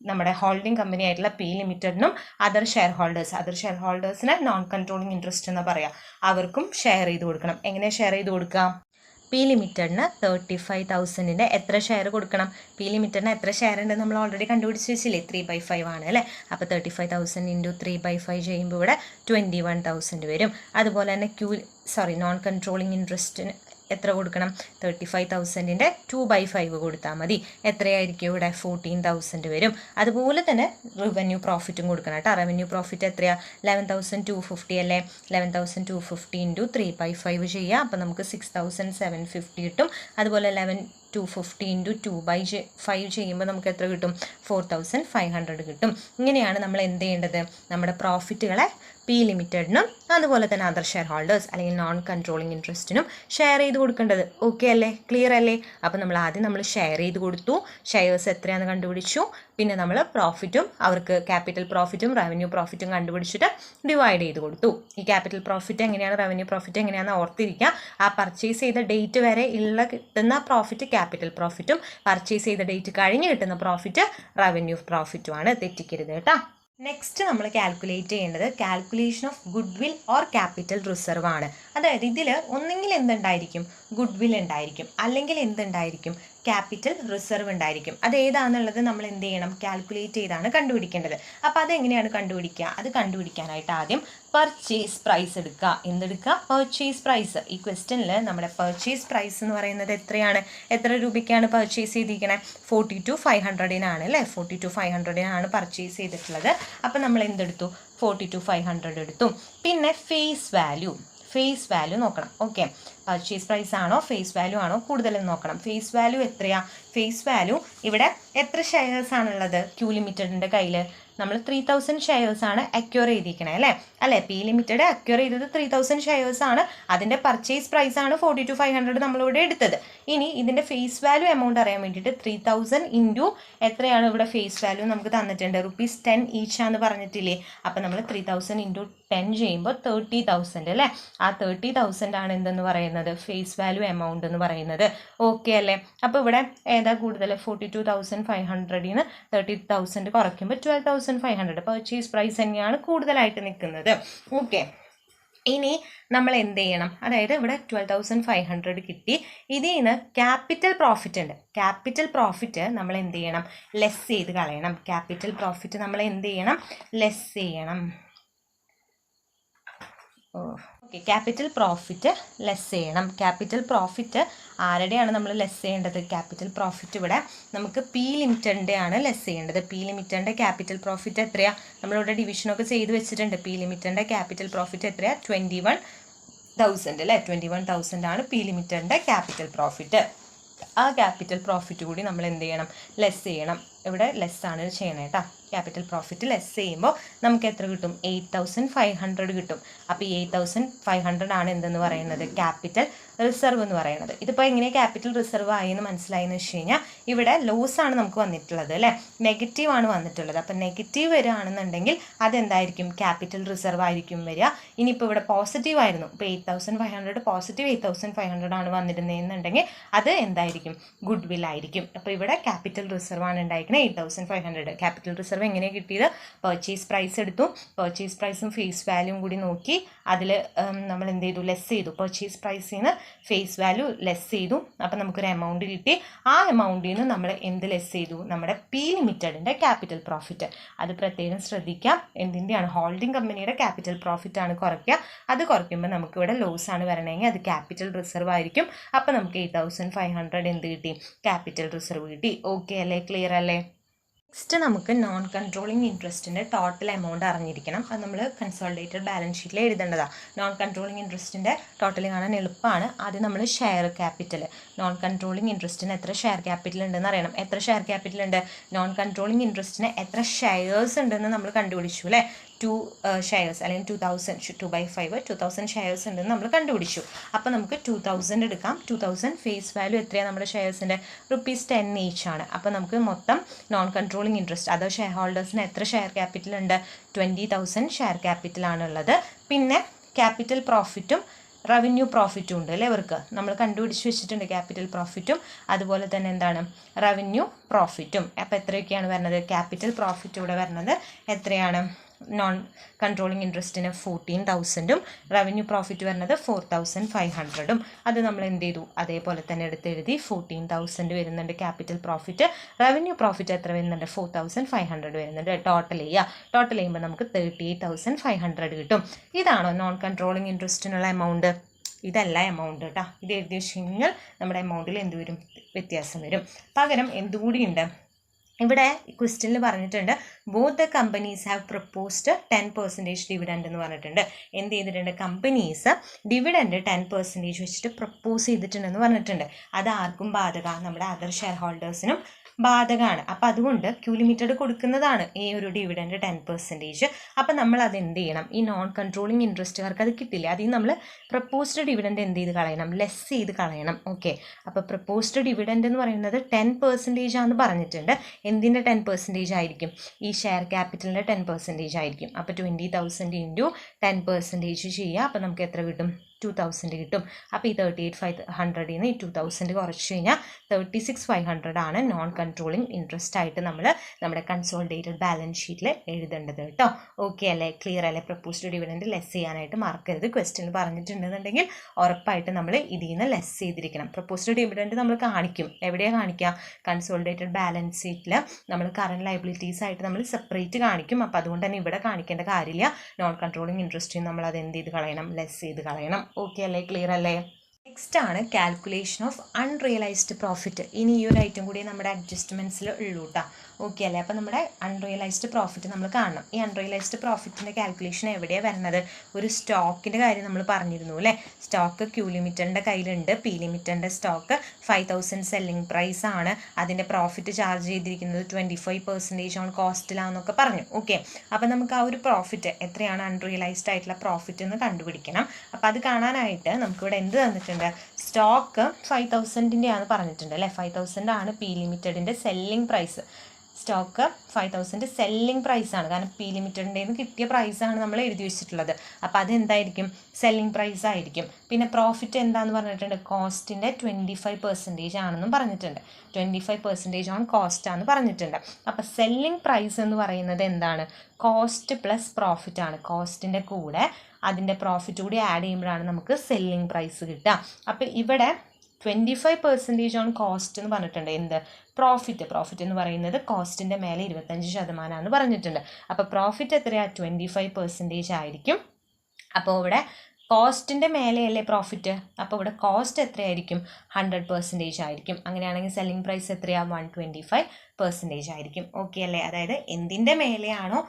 നമ്മുടെ ഹോൾഡിംഗ് കമ്പനി ആയിട്ടുള്ള പി ലിമിറ്റഡിനും അതർ ഷെയർ ഹോൾഡേഴ്സിനെ നോൺ കൺട്രോളിങ് ഇൻട്രസ്റ്റ് എന്ന് പറയാം, അവർക്കും ഷെയർ ചെയ്ത് കൊടുക്കണം. എങ്ങനെ ഷെയർ ചെയ്ത് കൊടുക്കാം? പി ലിമിറ്റഡിന് 35,000 എത്ര ഷെയർ കൊടുക്കണം? പി ലിമിറ്റഡിന് എത്ര ഷെയർ ഉണ്ട് നമ്മൾ ഓൾറെഡി കണ്ടുപിടിച്ച് വെച്ചില്ലേ? 3/5 ആണ് അല്ലേ? അപ്പോൾ 35,000 × 3/5 ചെയ്യുമ്പോൾ ഇവിടെ 21,000 വരും. അതുപോലെ തന്നെ നോൺ കൺട്രോളിങ് ഇൻട്രസ്റ്റിന് എത്ര കൊടുക്കണം? 35,000 2/5 കൊടുത്താൽ മതി. എത്രയായിരിക്കും ഇവിടെ? 14,000 വരും. അതുപോലെ തന്നെ റവന്യൂ പ്രോഫിറ്റും കൊടുക്കണം കേട്ടോ. റവന്യൂ പ്രോഫിറ്റ് എത്രയാണ്? 11,250 അല്ലേ? 11,250 × 3/5 ചെയ്യുക. അപ്പോൾ നമുക്ക് 6,750 കിട്ടും. അതുപോലെ 11,250 × 2/5 ചെയ്യുമ്പോൾ നമുക്ക് എത്ര കിട്ടും? 4,500 കിട്ടും. ഇങ്ങനെയാണ് നമ്മൾ എന്ത് ചെയ്യേണ്ടത്? നമ്മുടെ പ്രോഫിറ്റുകളെ പി ലിമിറ്റഡിനും അതുപോലെ തന്നെ അതർ ഷെയർ ഹോൾഡേഴ്സ് അല്ലെങ്കിൽ നോൺ കൺട്രോളിങ് ഇൻട്രസ്റ്റിനും ഷെയർ ചെയ്ത് കൊടുക്കേണ്ടത്. ഓക്കെ അല്ലേ? ക്ലിയർ അല്ലേ? അപ്പോൾ നമ്മൾ ആദ്യം ഷെയർ ചെയ്ത് കൊടുത്തു, ഷെയർസ് എത്രയാണെന്ന് കണ്ടുപിടിച്ചു. പിന്നെ നമ്മൾ പ്രോഫിറ്റും അവർക്ക് ക്യാപിറ്റൽ പ്രോഫിറ്റും റവന്യൂ പ്രോഫിറ്റും കണ്ടുപിടിച്ചിട്ട് ഡിവൈഡ് ചെയ്ത് കൊടുത്തു. ഈ ക്യാപിറ്റൽ പ്രോഫിറ്റ് എങ്ങനെയാണ്, റവന്യൂ പ്രോഫിറ്റ് എങ്ങനെയാണെന്ന് ഓർത്തിരിക്കുക. ആ പർച്ചേസ് ചെയ്ത ഡേറ്റ് വരെ കിട്ടുന്ന പ്രോഫിറ്റ് ക്യാപിറ്റൽ പ്രോഫിറ്റും പർച്ചേസ് ചെയ്ത ഡേറ്റ് കഴിഞ്ഞ് കിട്ടുന്ന പ്രോഫിറ്റ് റവന്യൂ പ്രോഫിറ്റുമാണ്. തെറ്റിക്കരുത് കേട്ടോ. നെക്സ്റ്റ് നമ്മൾ കാൽക്കുലേറ്റ് ചെയ്യേണ്ടത് calculation of good will or capital reserve ആണ്. അതായത് ഇതിൽ ഒന്നെങ്കിൽ എന്തുണ്ടായിരിക്കും? ഗുഡ് വിൽ ഉണ്ടായിരിക്കും, അല്ലെങ്കിൽ എന്തുണ്ടായിരിക്കും? ക്യാപിറ്റൽ റിസർവ് ഉണ്ടായിരിക്കും. അത് ഏതാണെന്നുള്ളത് നമ്മൾ എന്ത് ചെയ്യണം? കാൽക്കുലേറ്റ് ചെയ്താണ് കണ്ടുപിടിക്കേണ്ടത്. അപ്പോൾ അതെങ്ങനെയാണ് കണ്ടുപിടിക്കുക? അത് കണ്ടുപിടിക്കാനായിട്ട് ആദ്യം പർച്ചേസ് പ്രൈസ് എടുക്കുക. എന്തെടുക്കുക? Purchase price. ഈ ക്വസ്റ്റ്യനിൽ നമ്മുടെ പർച്ചേസ് പ്രൈസ് എന്ന് പറയുന്നത് എത്രയാണ്? എത്ര രൂപയ്ക്കാണ് പർച്ചേസ് ചെയ്തിരിക്കണേ? 42,500 അല്ലേ? 42,500 പർച്ചേസ് ചെയ്തിട്ടുള്ളത്. അപ്പോൾ നമ്മൾ എന്തെടുത്തു? 42,500 എടുത്തു. പിന്നെ ഫേസ് വാല്യൂ നോക്കണം. ഓക്കെ, പർച്ചേസ് പ്രൈസ് ആണോ ഫേസ് വാല്യൂ ആണോ കൂടുതലെന്ന് നോക്കണം. ഫേസ് വാല്യൂ എത്രയാ? ഫേസ് വാല്യൂ ഇവിടെ എത്ര ഷെയർസ് ആണുള്ളത് ക്യൂ ലിമിറ്റഡിൻ്റെ കയ്യിൽ? നമ്മൾ 3,000 ഷെയർസാണ് അക്വയർ ചെയ്തിരിക്കണേ അല്ലേ? പി ലിമിറ്റഡ് അക്വയർ ചെയ്തത് 3,000 ഷെയർസാണ്. അതിൻ്റെ പർച്ചേസ് പ്രൈസ് ആണ് 42,500 നമ്മളിവിടെ എടുത്തത്. ഇനി ഇതിൻ്റെ ഫേസ് വാല്യൂ എമൗണ്ട് അറിയാൻ വേണ്ടിയിട്ട് 3,000 ഇൻറ്റു എത്രയാണ് ഇവിടെ ഫേസ് വാല്യൂ നമുക്ക് തന്നിട്ടുണ്ട്? ₹10 ഈച്ച് ആണെന്ന് പറഞ്ഞിട്ടില്ലേ? അപ്പോൾ നമ്മൾ 3,000 ഇൻറ്റു 10 ചെയ്യുമ്പോൾ 30,000 അല്ലേ? ആ 30,000 ആണ് എന്തെന്ന് പറയുന്നത്? ഫേസ് വാല്യൂ എമൗണ്ട് എന്ന് പറയുന്നത്. ഓക്കെ അല്ലേ? അപ്പോൾ ഇവിടെ ഏതാ കൂടുതൽ? 42,500 30,000 കുറയ്ക്കുമ്പോൾ 12,500 പർച്ചേസ് പ്രൈസ് തന്നെയാണ് കൂടുതലായിട്ട് നിൽക്കുന്നത്. ഓക്കെ, ഇനി നമ്മൾ എന്ത് ചെയ്യണം? അതായത് ഇവിടെ 12,500 കിട്ടി. ഇതിൽ നിന്ന് ക്യാപിറ്റൽ പ്രോഫിറ്റ് ഉണ്ട്. ക്യാപിറ്റൽ പ്രോഫിറ്റ് നമ്മൾ എന്ത് ചെയ്യണം? ലെസ് ചെയ്ത് കളയണം. ക്യാപിറ്റൽ പ്രോഫിറ്റ് നമ്മൾ എന്ത് ചെയ്യണം? ലെസ് ചെയ്യണം. ഓക്കെ, ക്യാപിറ്റൽ പ്രോഫിറ്റ് ലെസ് ചെയ്യണം. ക്യാപിറ്റൽ പ്രോഫിറ്റ് ആരുടെയാണ് നമ്മൾ ലെസ് ചെയ്യേണ്ടത്? ക്യാപിറ്റൽ പ്രോഫിറ്റ് ഇവിടെ നമുക്ക് പി ലിമിറ്റഡിൻ്റെ ആണ് ലെസ് ചെയ്യേണ്ടത്. പി ലിമിറ്റഡിൻ്റെ ക്യാപിറ്റൽ പ്രോഫിറ്റ് എത്രയാണ്? നമ്മളിവിടെ ഡിവിഷനൊക്കെ ചെയ്ത് വെച്ചിട്ടുണ്ട്. പി ലിമിറ്റഡിൻ്റെ ക്യാപിറ്റൽ പ്രോഫിറ്റ് എത്രയാണ്? 21,000 അല്ലേ? 21,000 ആണ് പി ലിമിറ്റഡിൻ്റെ ക്യാപിറ്റൽ പ്രോഫിറ്റ്. ആ ക്യാപിറ്റൽ പ്രോഫിറ്റ് കൂടി നമ്മൾ എന്ത് ചെയ്യണം? ലെസ് ചെയ്യണം. ഇവിടെ ലെസ് ആണ് ചെയ്യണേ കേട്ടോ. ക്യാപിറ്റൽ പ്രോഫിറ്റ് ലെസ് ചെയ്യുമ്പോൾ നമുക്ക് എത്ര കിട്ടും? 8,500 കിട്ടും. അപ്പോൾ ഈ 8,500 ആണ് എന്തെന്ന് പറയുന്നത്? ക്യാപിറ്റൽ റിസർവ് എന്ന് പറയുന്നത്. ഇതിപ്പോൾ എങ്ങനെ ക്യാപിറ്റൽ റിസർവ് ആയി എന്ന് മനസ്സിലായെന്ന് വെച്ച് കഴിഞ്ഞാൽ ഇവിടെ ലോസ് ആണ് നമുക്ക് വന്നിട്ടുള്ളത് അല്ലേ? നെഗറ്റീവ് ആണ് വന്നിട്ടുള്ളത്. അപ്പം നെഗറ്റീവ് വരികയാണെന്നുണ്ടെങ്കിൽ അതെന്തായിരിക്കും? ക്യാപിറ്റൽ റിസർവ് ആയിരിക്കും വരിക. ഇനിയിപ്പോൾ ഇവിടെ പോസിറ്റീവ് ആയിരുന്നു. ഇപ്പോൾ 8,500 പോസിറ്റീവ് 8,500 ആണ് വന്നിരുന്നതെന്നുണ്ടെങ്കിൽ അത് എന്തായിരിക്കും? ഗുഡ് വിൽ ആയിരിക്കും. അപ്പോൾ ഇവിടെ ക്യാപിറ്റൽ റിസർവ് ആണ് ഉണ്ടായിരിക്കുന്നത്. കിട്ടിയിരിക്കുന്നത് 8,500. ക്യാപിറ്റൽ റിസർവ് എങ്ങനെയാണ് കിട്ടിയത്? പർച്ചേസ് പ്രൈസ് എടുത്തു, പർച്ചേസ് പ്രൈസും ഫേസ് വാല്യൂവും കൂടി നോക്കി അതിൽ നമ്മൾ എന്ത് ചെയ്തു? ലെസ് ചെയ്തു. പർച്ചേസ് പ്രൈസിൽ നിന്ന് ഫേസ് വാല്യൂ ലെസ് ചെയ്തു. അപ്പം നമുക്കൊരു എമൗണ്ട് കിട്ടി. ആ എമൗണ്ടിൽ നിന്ന് നമ്മൾ എന്ത് ലെസ് ചെയ്തു? നമ്മുടെ പി ലിമിറ്റഡിൻ്റെ ക്യാപിറ്റൽ പ്രോഫിറ്റ്. അത് പ്രത്യേകം ശ്രദ്ധിക്കാം. എന്തിൻ്റെയാണ്? ഹോൾഡിംഗ് കമ്പനിയുടെ ക്യാപിറ്റൽ പ്രോഫിറ്റ് ആണ് കുറയ്ക്കുക. അത് കുറയ്ക്കുമ്പോൾ നമുക്കിവിടെ ലോസ് ആണ് വരണമെങ്കിൽ അത് ക്യാപിറ്റൽ റിസർവ് ആയിരിക്കും. അപ്പോൾ നമുക്ക് 8,500 എന്ത് കിട്ടി? ക്യാപിറ്റൽ റിസർവ് കിട്ടി. ഓക്കെ അല്ലേ? ക്ലിയർ അല്ലേ? നെക്സ്റ്റ് നമുക്ക് നോൺ കൺട്രോളിങ് ഇൻട്രസ്റ്റിൻ്റെ ടോട്ടൽ എമൗണ്ട് അറിഞ്ഞിരിക്കണം. അത് നമ്മൾ കൺസോളിഡേറ്റഡ് ബാലൻസ് ഷീറ്റിൽ എഴുതേണ്ടതാണ്. നോൺ കൺട്രോളിങ് ഇൻട്രസ്റ്റിൻ്റെ ടോട്ടൽ കാണാൻ എളുപ്പമാണ്. ആദ്യം നമ്മൾ ഷെയർ ക്യാപിറ്റൽ, നോൺ കൺട്രോളിങ് ഇൻട്രസ്റ്റിന് എത്ര ഷെയർ ക്യാപിറ്റൽ ഉണ്ടെന്ന് അറിയണം. എത്ര ഷെയർ ക്യാപിറ്റൽ ഉണ്ട്? നോൺ കൺട്രോളിങ് ഇൻട്രസ്റ്റിന് എത്ര ഷെയർസ് ഉണ്ടെന്ന് നമ്മൾ കണ്ടുപിടിച്ചു അല്ലേ? 2 ഷെയർസ് അല്ലെങ്കിൽ 2,000 2/5 2,000 ഷെയർസ് ഉണ്ടെന്ന് നമ്മൾ കണ്ടുപിടിച്ചു. അപ്പോൾ നമുക്ക് 2,000 എടുക്കാം. 2,000 ഫേസ് വാല്യൂ എത്രയാണ് നമ്മുടെ ഷെയർസിൻ്റെ? ₹10 ഈച്ച് ആണ്. അപ്പോൾ നമുക്ക് മൊത്തം non controlling interest other share ഹോൾഡേഴ്സിന് എത്ര ഷെയർ ക്യാപിറ്റൽ ഉണ്ട്? 20,000 ഷെയർ ക്യാപിറ്റലാണുള്ളത്. പിന്നെ ക്യാപിറ്റൽ പ്രോഫിറ്റും റവന്യൂ പ്രോഫിറ്റും ഉണ്ട് അല്ലേ? ഇവർക്ക് നമ്മൾ കണ്ടുപിടിച്ച് വെച്ചിട്ടുണ്ട് ക്യാപിറ്റൽ പ്രോഫിറ്റും അതുപോലെ തന്നെ എന്താണ് റവന്യൂ പ്രോഫിറ്റും. അപ്പോൾ എത്രയൊക്കെയാണ് വരുന്നത്? ക്യാപിറ്റൽ പ്രോഫിറ്റ് ഇവിടെ വരുന്നത് എത്രയാണ്? നോൺ കൺട്രോളിങ് ഇൻട്രസ്റ്റിന് 14,000ഉം റവന്യൂ പ്രോഫിറ്റ് വരുന്നത് 4,500ഉം. അത് നമ്മൾ എന്ത് ചെയ്തു? അതേപോലെ തന്നെ എഴുതി 14,000 വരുന്നുണ്ട് ക്യാപിറ്റൽ പ്രോഫിറ്റ്. റവന്യൂ പ്രോഫിറ്റ് എത്ര വരുന്നുണ്ട്? 4,500 വരുന്നുണ്ട്. ടോട്ടൽ ചെയ്യുമ്പോൾ നമുക്ക് 38,500 കിട്ടും. ഇതാണോ നോൺ കൺട്രോളിങ് ഇൻട്രസ്റ്റിനുള്ള എമൗണ്ട്? ഇതല്ല എമൗണ്ട് കേട്ടോ. ഇത് എഴുതി വെച്ച് കഴിഞ്ഞാൽ നമ്മുടെ എമൗണ്ടിൽ എന്ത് വരും? വ്യത്യാസം വരും. പകരം എന്തുകൂടിയുണ്ട്? ഇവിടെ ക്വസ്റ്റ്യനിൽ പറഞ്ഞിട്ടുണ്ട് both the companies have proposed 10% dividend എന്ന് പറഞ്ഞിട്ടുണ്ട്. എന്ത് ചെയ്തിട്ടുണ്ട്? കമ്പനീസ് ഡിവിഡൻഡ് 10% വെച്ചിട്ട് പ്രപ്പോസ് ചെയ്തിട്ടുണ്ടെന്ന് പറഞ്ഞിട്ടുണ്ട്. അത് ആർക്കും ബാധക? നമ്മുടെ അതർ ഷെയർ ഹോൾഡേഴ്സിനും ബാധകമാണ്. അപ്പോൾ അതുകൊണ്ട് ക്യൂ ലിമിറ്റഡ് കൊടുക്കുന്നതാണ് ഈ ഒരു ഡിവിഡൻഡ് 10%. അപ്പോൾ നമ്മൾ അത് എന്ത് ചെയ്യണം? ഈ നോൺ കൺട്രോളിങ് ഇൻട്രസ്റ്റുകാർക്ക് അത് കിട്ടില്ല. അതിൽ നമ്മൾ പ്രപ്പോസ്ഡ് ഡിവിഡൻഡ് എന്ത് ചെയ്ത് കളയണം? ലെസ് ചെയ്ത് കളയണം. ഓക്കെ. അപ്പോൾ പ്രപ്പോസ്ഡ് ഡിവിഡൻഡ് എന്ന് പറയുന്നത് 10% ആണെന്ന് പറഞ്ഞിട്ടുണ്ട്. എന്തിൻ്റെ 10% ആയിരിക്കും? ഈ ഷെയർ ക്യാപിറ്റലിൻ്റെ 10% ആയിരിക്കും. അപ്പോൾ 20,000 ഇൻറ്റു 10% ചെയ്യുക. അപ്പോൾ നമുക്ക് എത്ര കിട്ടും? 2,000 കിട്ടും. അപ്പോൾ ഈ 38,500 നിന്ന് ഈ 2,000 കുറച്ച് കഴിഞ്ഞാൽ 36,500 ആണ് നോൺ കൺട്രോളിങ് ഇൻട്രസ്റ്റ് ആയിട്ട് നമ്മൾ നമ്മുടെ കൺസോളിഡേറ്റഡ് ബാലൻസ് ഷീറ്റിൽ എഴുതേണ്ടത് കേട്ടോ. ഓക്കെ അല്ലേ? ക്ലിയർ അല്ലേ? പ്രപ്പോസ്ഡ് ഡിവിഡൻഡ് ലെസ് ചെയ്യാനായിട്ട് മറക്കരുത്. ക്വസ്റ്റ്യൻ പറഞ്ഞിട്ടുണ്ടെന്നുണ്ടെങ്കിൽ ഉറപ്പായിട്ട് നമ്മൾ ഇതിൽ നിന്ന് ലെസ് ചെയ്തിരിക്കണം. പ്രപ്പോസ്ഡ് ഡിവിഡൻഡ് നമ്മൾ കാണിക്കും. എവിടെയാണ് കാണിക്കുക? കൺസോളിഡേറ്റഡ് ബാലൻസ് ഷീറ്റിൽ നമ്മൾ കറണ്ട് ലയബിലിറ്റീസ് ആയിട്ട് നമ്മൾ സെപ്പറേറ്റ് കാണിക്കും. അപ്പോൾ അതുകൊണ്ട് തന്നെ ഇവിടെ കാണിക്കേണ്ട കാര്യമില്ല. നോൺ കൺട്രോളിങ് ഇൻട്രസ്റ്റിൽ നമ്മൾ അത് എന്ത് ചെയ്ത് കളയണം? ലെസ് ചെയ്ത് കളയണം. ഓക്കെ അല്ലേ? ക്ലിയർ അല്ലേ? നെക്സ്റ്റ് ആണ് കാൽക്കുലേഷൻ ഓഫ് അൺറിയലൈസ്ഡ് പ്രോഫിറ്റ്. ഇനി ഈ ഒരു ഐറ്റം കൂടി നമ്മുടെ അഡ്ജസ്റ്റ്മെൻറ്റ്സിൽ ഉള്ളൂ കേട്ടോ. ഓക്കെ അല്ലേ? അപ്പോൾ നമ്മുടെ അൺറിയലൈസ്ഡ് പ്രോഫിറ്റ് നമ്മൾ കാണണം. ഈ അൺറിയലൈസ്ഡ് പ്രോഫിറ്റിൻ്റെ കാൽക്കുലേഷൻ എവിടെയാണ് വരുന്നത്? ഒരു സ്റ്റോക്കിൻ്റെ കാര്യം നമ്മൾ പറഞ്ഞിരുന്നു അല്ലേ? സ്റ്റോക്ക് ക്യൂ ലിമിറ്റഡിൻ്റെ കയ്യിലുണ്ട്. പി ലിമിറ്റഡിൻ്റെ സ്റ്റോക്ക് 5,000 സെല്ലിംഗ് പ്രൈസ് ആണ്. അതിൻ്റെ പ്രോഫിറ്റ് ചാർജ് ചെയ്തിരിക്കുന്നത് 25% ഓൺ കോസ്റ്റിലാണെന്നൊക്കെ പറഞ്ഞു. ഓക്കെ. അപ്പോൾ നമുക്ക് ആ ഒരു പ്രോഫിറ്റ് എത്രയാണ് അൺറിയലൈസ്ഡ് ആയിട്ടുള്ള പ്രോഫിറ്റ് എന്ന് കണ്ടുപിടിക്കണം. അപ്പോൾ അത് കാണാനായിട്ട് നമുക്കിവിടെ എന്ത് തന്നിട്ടുണ്ട്? സ്റ്റോക്ക് 5,000ൻ്റെ ആണ് പറഞ്ഞിട്ടുണ്ട് അല്ലേ? 5,000 ആണ് പി ലിമിറ്റഡിൻ്റെ സെല്ലിംഗ് പ്രൈസ്. സ്റ്റോക്ക് 5,000 സെല്ലിംഗ് പ്രൈസാണ്. കാരണം പി ലിമിറ്റഡിൻ്റെ നിന്ന് കിട്ടിയ പ്രൈസാണ് നമ്മൾ എഴുതി വെച്ചിട്ടുള്ളത്. അപ്പോൾ അതെന്തായിരിക്കും? സെല്ലിംഗ് പ്രൈസ് ആയിരിക്കും. പിന്നെ പ്രോഫിറ്റ് എന്താണെന്ന് പറഞ്ഞിട്ടുണ്ട്? കോസ്റ്റിൻ്റെ 25% ആണെന്നും പറഞ്ഞിട്ടുണ്ട്. 25% ഓൺ കോസ്റ്റ് ആണെന്ന് പറഞ്ഞിട്ടുണ്ട്. അപ്പോൾ സെല്ലിംഗ് പ്രൈസ് എന്ന് പറയുന്നത് എന്താണ്? കോസ്റ്റ് പ്ലസ് പ്രോഫിറ്റ് ആണ്. കോസ്റ്റിൻ്റെ കൂടെ അതിൻ്റെ പ്രോഫിറ്റ് കൂടി ആഡ് ചെയ്യുമ്പോഴാണ് നമുക്ക് സെല്ലിംഗ് പ്രൈസ് കിട്ടുക. അപ്പോൾ ഇവിടെ 25% ഓൺ കോസ്റ്റ് എന്ന് പറഞ്ഞിട്ടുണ്ട്. എന്ത്? പ്രോഫിറ്റ് എന്ന് പറയുന്നത് കോസ്റ്റിൻ്റെ മേലെ 25% പറഞ്ഞിട്ടുണ്ട്. അപ്പോൾ പ്രോഫിറ്റ് എത്രയാണ്? 25% ആയിരിക്കും. അപ്പോൾ ഇവിടെ കോസ്റ്റിൻ്റെ മേലെയല്ലേ പ്രോഫിറ്റ്? അപ്പോൾ ഇവിടെ കോസ്റ്റ് എത്രയായിരിക്കും? 100% ആയിരിക്കും. അങ്ങനെയാണെങ്കിൽ സെല്ലിംഗ് പ്രൈസ് എത്രയാണ്? 125% ആയിരിക്കും. ഓക്കെ അല്ലേ? അതായത് എന്തിൻ്റെ മേലെയാണോ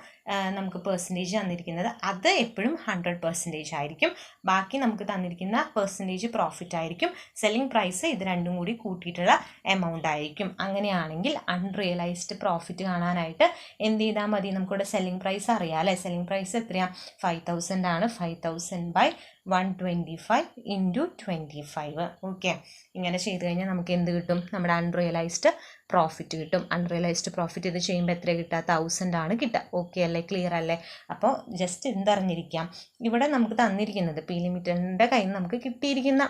നമുക്ക് പെർസെൻറ്റേജ് തന്നിരിക്കുന്നത് അത് എപ്പോഴും 100% ആയിരിക്കും. ബാക്കി നമുക്ക് തന്നിരിക്കുന്ന പെർസെൻറ്റേജ് പ്രോഫിറ്റ് ആയിരിക്കും. സെല്ലിംഗ് പ്രൈസ് ഇത് രണ്ടും കൂടി കൂട്ടിയിട്ടുള്ള എമൗണ്ട് ആയിരിക്കും. അങ്ങനെയാണെങ്കിൽ അൺറിയലൈസ്ഡ് പ്രോഫിറ്റ് കാണാനായിട്ട് എന്ത് ചെയ്താൽ മതി? നമുക്കിവിടെ സെല്ലിംഗ് പ്രൈസ് അറിയാം അല്ലേ? സെല്ലിംഗ് പ്രൈസ് എത്രയാണ്? 5,000 ആണ്. 5,000/125 × 25. ഓക്കെ. ഇങ്ങനെ ചെയ്ത് കഴിഞ്ഞാൽ നമുക്ക് എന്ത് കിട്ടും? നമ്മുടെ അൺറിയലൈസ്ഡ് പ്രോഫിറ്റ് കിട്ടും. അൺറിയലൈസ്ഡ് പ്രോഫിറ്റ് ഇത് ചെയ്യുമ്പോൾ എത്ര കിട്ടുക? 1,000 ആണ് കിട്ടുക. ഓക്കെ അല്ലേ? ക്ലിയർ അല്ലേ? അപ്പോൾ ജസ്റ്റ് എന്തറിഞ്ഞിരിക്കാം? ഇവിടെ നമുക്ക് തന്നിരിക്കുന്നത് പി ലിമിറ്റഡിൻ്റെ കയ്യിൽ നിന്ന് നമുക്ക് കിട്ടിയിരിക്കുന്ന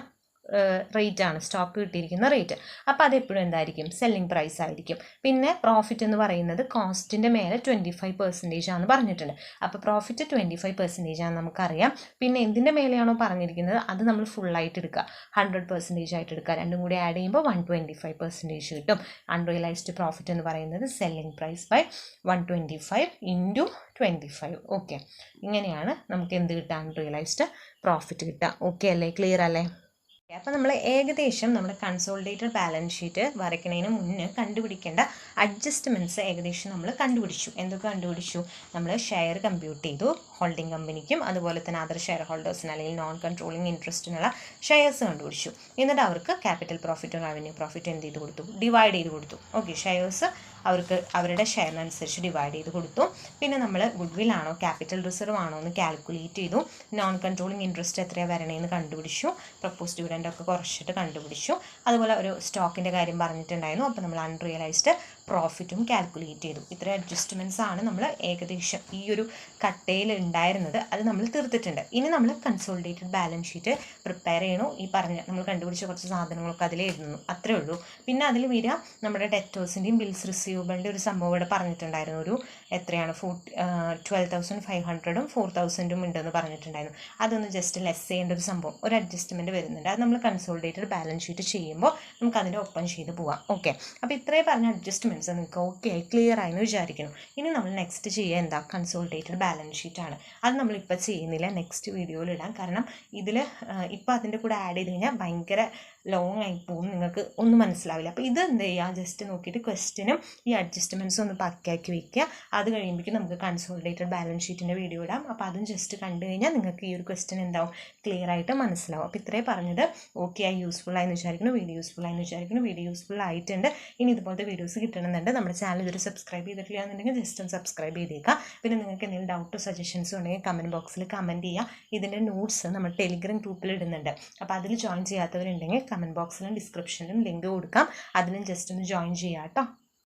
റേറ്റ് ആണ്, സ്റ്റോക്ക് കിട്ടിയിരിക്കുന്ന റേറ്റ്. അപ്പോൾ അതെപ്പോഴും എന്തായിരിക്കും, സെല്ലിംഗ് പ്രൈസ് ആയിരിക്കും. പിന്നെ പ്രോഫിറ്റ് എന്ന് പറയുന്നത് കോസ്റ്റിൻ്റെ മേലെ 25% ആണെന്ന് പറഞ്ഞിട്ടുണ്ട്. അപ്പോൾ പ്രോഫിറ്റ് 25% ആണെന്ന് നമുക്കറിയാം. പിന്നെ എന്തിൻ്റെ മേലെയാണോ പറഞ്ഞിരിക്കുന്നത് അത് നമ്മൾ ഫുള്ളായിട്ട് എടുക്കുക, 100% ആയിട്ട് എടുക്കുക. രണ്ടും കൂടി ആഡ് ചെയ്യുമ്പോൾ 125% കിട്ടും. അൺറിയലൈസ്ഡ് പ്രോഫിറ്റ് എന്ന് പറയുന്നത് selling price by 125 into 25. Okay, ഇങ്ങനെയാണ് നമുക്ക് എന്ത് കിട്ടുക, അൺറിയലൈസ്ഡ് പ്രോഫിറ്റ് കിട്ടുക. ഓക്കെ അല്ലേ, ക്ലിയർ അല്ലേ? അപ്പോൾ നമ്മൾ ഏകദേശം നമ്മുടെ കൺസോളിഡേറ്റഡ് ബാലൻസ് ഷീറ്റ് വരയ്ക്കുന്നതിന് മുന്നേ കണ്ടുപിടിക്കേണ്ട അഡ്ജസ്റ്റ്മെൻറ്റ്സ് ഏകദേശം നമ്മൾ കണ്ടുപിടിച്ചു. എന്തൊക്കെ കണ്ടുപിടിച്ചു? നമ്മൾ ഷെയർ കമ്പ്യൂട്ട് ചെയ്തു, ഹോൾഡിംഗ് കമ്പനിക്കും അതുപോലെ തന്നെ അതർ ഷെയർ ഹോൾഡേഴ്സിന് അല്ലെങ്കിൽ നോൺ കൺട്രോളിങ് ഇൻട്രസ്റ്റിനുള്ള ഷെയർസ് കണ്ടുപിടിച്ചു. എന്നിട്ട് അവർക്ക് ക്യാപിറ്റൽ പ്രോഫിറ്റും റവന്യൂ പ്രോഫിറ്റും എന്ത് ചെയ്ത് കൊടുത്തു, ഡിവൈഡ് ചെയ്ത് കൊടുത്തു. ഓക്കെ, ഷെയർസ് അവർക്ക് അവരുടെ ഷെയറിനനുസരിച്ച് ഡിവൈഡ് ചെയ്ത് കൊടുത്തു. പിന്നെ നമ്മൾ ഗുഡ്വിൽ ആണോ ക്യാപിറ്റൽ റിസർവ് ആണോ എന്ന് കാൽക്കുലേറ്റ് ചെയ്തു. നോൺ കൺട്രോളിങ് ഇൻട്രസ്റ്റ് എത്രയാണ് വരണേന്ന് കണ്ടുപിടിച്ചു. പ്രപ്പോസ് ഡിവിഡൻഡ് ഒക്കെ കുറച്ചിട്ട് കണ്ടുപിടിച്ചു. അതുപോലെ ഒരു സ്റ്റോക്കിൻ്റെ കാര്യം പറഞ്ഞിട്ടുണ്ടായിരുന്നു. അപ്പോൾ നമ്മൾ അൺറിയലൈസ്ഡ് പ്രോഫിറ്റും കാൽക്കുലേറ്റ് ചെയ്തു. ഇത്രയും അഡ്ജസ്റ്റ്മെൻറ്റ്സ് ആണ് നമ്മൾ ഏകദേശം ഈ ഒരു കട്ടയിൽ ഉണ്ടായിരുന്നത്. അത് നമ്മൾ തീർത്തിട്ടുണ്ട്. ഇനി നമ്മൾ കൺസോളിഡേറ്റഡ് ബാലൻസ് ഷീറ്റ് പ്രിപ്പയർ ചെയ്യണു. ഈ പറഞ്ഞ നമ്മൾ കണ്ടുപിടിച്ച കുറച്ച് സാധനങ്ങളൊക്കെ അതിൽ എഴുതുന്നു, അത്രേ ഉള്ളൂ. പിന്നെ അതിൽ വരിക നമ്മുടെ ഡെറ്റേഴ്സിൻ്റെയും ബിൽസ് റിസീവബിളിൻ്റെ ഒരു സംഭവം ഇവിടെ പറഞ്ഞിട്ടുണ്ടായിരുന്നു. ഒരു എത്രയാണ് 12,500ഉം 4,000ഉം ഉണ്ടെന്ന് പറഞ്ഞിട്ടുണ്ടായിരുന്നു. അതൊന്ന് ജസ്റ്റ് ലെസ് ചെയ്യേണ്ട ഒരു സംഭവം, ഒരു അഡ്ജസ്റ്റ്മെൻറ്റ് വരുന്നുണ്ട്. അത് നമ്മൾ കൺസോളിഡേറ്റഡ് ബാലൻസ് ഷീറ്റ് ചെയ്യുമ്പോൾ നമുക്ക് അതിൻ്റെ ഒപ്പം ചെയ്ത് പോവാം. ഓക്കെ, അപ്പോൾ ഇത്രയും പറഞ്ഞ അഡ്ജസ്റ്റ്മെൻറ്റ്സ് നിങ്ങൾക്ക് ഓക്കെ ആയി ക്ലിയർ ആയെന്ന് വിചാരിക്കുന്നു. ഇനി നമ്മൾ നെക്സ്റ്റ് ചെയ്യുക എന്താ, കൺസോളിഡേറ്റഡ് ബാലൻസ് ഷീറ്റാണ്. അത് നമ്മളിപ്പോൾ ചെയ്യുന്നില്ല, നെക്സ്റ്റ് വീഡിയോയിൽ ഇടാം. കാരണം ഇതിൽ ഇപ്പോൾ അതിൻ്റെ കൂടെ ആഡ് ചെയ്ത് കഴിഞ്ഞാൽ ഭയങ്കര ലോങ് ആയി പോകും, നിങ്ങൾക്ക് ഒന്നും മനസ്സിലാവില്ല. അപ്പോൾ ഇത് എന്ത് ചെയ്യുക, ജസ്റ്റ് നോക്കിയിട്ട് ക്വസ്റ്റ്യനും ഈ അഡ്ജസ്റ്റ്മെൻറ്റ്സും ഒന്ന് പക്കാക്കി വയ്ക്കുക. അത് കഴിയുമ്പോഴേക്കും നമുക്ക് കൺസോളിഡേറ്റഡ് ബാലൻസ് ഷീറ്റിൻ്റെ വീഡിയോ ഇടാം. അപ്പോൾ അതും ജസ്റ്റ് കണ്ടു കഴിഞ്ഞാൽ നിങ്ങൾക്ക് ഈ ഒരു ക്വസ്റ്റ്യൻ എന്താവും, ക്ലിയർ ആയിട്ട് മനസ്സിലാവും. അപ്പോൾ ഇത്രയും പറഞ്ഞത് ഓക്കെ ആയി, യൂസ്ഫുൾ ആയെന്ന് വിചാരിക്കുന്നു. വീഡിയോ യൂസ്ഫുൾ ആയെന്ന് വിചാരിക്കുന്നു. വീഡിയോ യൂസ്ഫുൾ ആയിട്ടുണ്ട്. ഇനി ഇതുപോലത്തെ വീഡിയോസ് കിട്ടണമെന്നുണ്ട്. നമ്മുടെ ചാനൽ ഇതൊരു സബ്സ്ക്രൈബ് ചെയ്തിട്ടില്ല എന്നുണ്ടെങ്കിൽ ജസ്റ്റ് ഒന്ന് സബ്സ്ക്രൈബ് ചെയ്തേക്കാം. പിന്നെ നിങ്ങൾക്ക് എന്തെങ്കിലും ഡൗട്ടോ സജഷൻസോ ഉണ്ടെങ്കിൽ കമൻറ്റ് ബോക്സിൽ കമൻറ്റ് ചെയ്യുക. ഇതിൻ്റെ നോട്ട്സ് നമ്മൾ ടെലിഗ്രാം ഗ്രൂപ്പിൽ ഇടുന്നുണ്ട്. അപ്പോൾ അതിൽ ജോയിൻ ചെയ്യാത്തവരുണ്ടെങ്കിൽ കമൻറ്റ് ബോക്സിലും ഡിസ്ക്രിപ്ഷനിലും ലിങ്ക് കൊടുക്കാം. അതിലും ജസ്റ്റ് ഒന്ന് ജോയിൻ ചെയ്യാം കേട്ടോ.